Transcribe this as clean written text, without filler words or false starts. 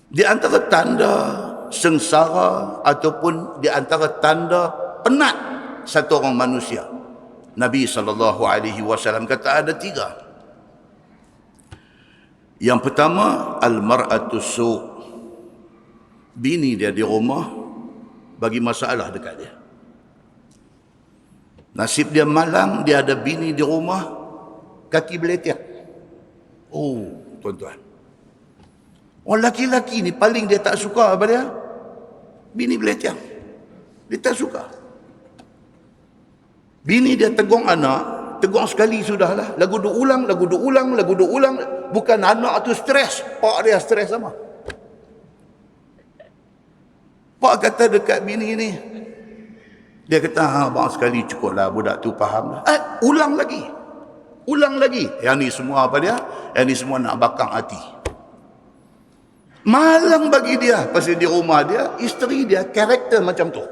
Di antara tanda sengsara ataupun di antara tanda penat satu orang manusia, Nabi SAW kata ada 3. Yang pertama, al-mar'atu su'. Bini dia di rumah bagi masalah dekat dia. Nasib dia malang, dia ada bini di rumah, kaki beletiak. Oh, tuan-tuan. Orang laki-laki ni paling dia tak suka apa dia? Bini beletiak. Dia tak suka. Bini dia tegung anak, tegung sekali sudahlah. Lagu duk ulang. Bukan anak tu stres, pak dia stres sama. Pak kata dekat bini ni, dia kata, bang sekali cukuplah, budak tu faham lah. Ulang lagi. Yang ni semua apa dia? Yang ni semua nak bakang hati. Malang bagi dia, pasal di rumah dia, isteri dia karakter macam tu.